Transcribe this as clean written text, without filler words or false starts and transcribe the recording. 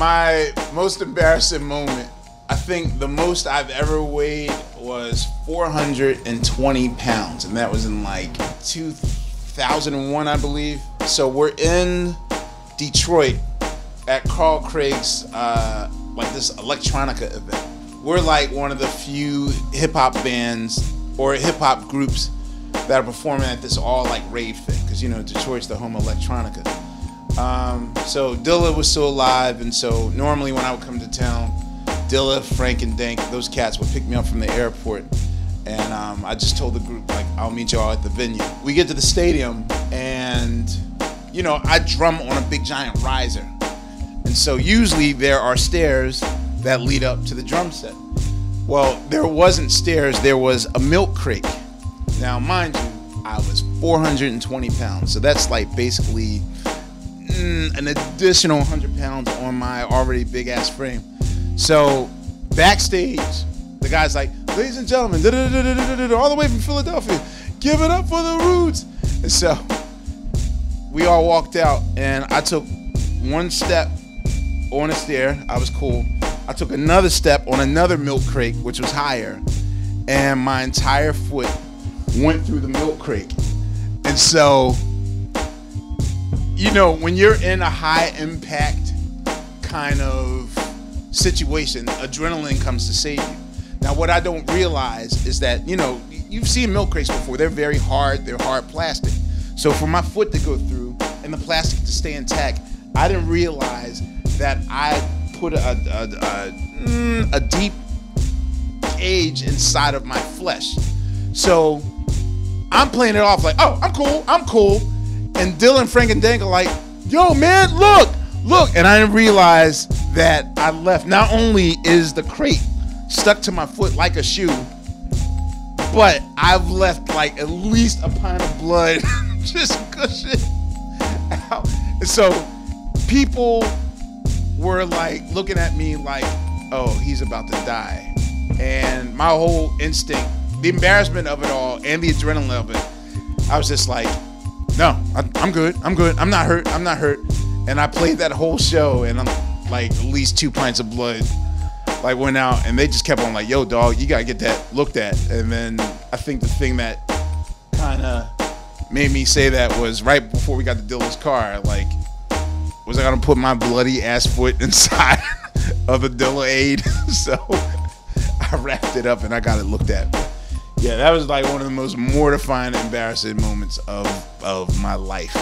My most embarrassing moment, I think the most I've ever weighed was 420 pounds, and that was in like 2001, I believe. So we're in Detroit at Carl Craig's, like this electronica event. We're like one of the few hip-hop bands or hip-hop groups that are performing at this all like rave thing, because you know Detroit's the home of electronica. So Dilla was still alive, and so normally when I would come to town, Dilla, Frank, and Dank, those cats would pick me up from the airport, and I just told the group, like, I'll meet y'all at the venue. We get to the stadium, and you know, I drum on a big giant riser, and so usually there are stairs that lead up to the drum set. Well, there wasn't stairs, there was a milk crate. Now, mind you, I was 420 pounds, so that's like basically an additional 100 pounds on my already big ass frame. So backstage, the guy's like, ladies and gentlemen, all the way from Philadelphia, give it up for the Roots. And so we all walked out, and I took one step on a stair. I was cool. I took another step on another milk crate, which was higher, and my entire foot went through the milk crate. And so, you know, when you're in a high impact kind of situation, adrenaline comes to save you. Now, what I don't realize is that, you know, you've seen milk crates before. They're very hard. They're hard plastic. So for my foot to go through and the plastic to stay intact, I didn't realize that I put a deep gauge inside of my flesh. So I'm playing it off like, oh, I'm cool. And Dylan, Frank, and Dank are like, yo, man, look. And I didn't realize that I left. Not only is the crate stuck to my foot like a shoe, but I've left like at least a pint of blood just gushing out. And so people were like looking at me like, oh, he's about to die. And my whole instinct, the embarrassment of it all and the adrenaline of it, I was just like, no, I'm good. I'm not hurt. And I played that whole show, and I'm like, at least 2 pints of blood like went out, and they just kept on like, yo, dog, you gotta get that looked at. And then I think the thing that kind of made me say that was right before we got to Dylan's car, like, was I gonna put my bloody ass foot inside of the Dilla aid? So I wrapped it up and I got it looked at. Yeah, that was like one of the most mortifying, embarrassing moments of my life.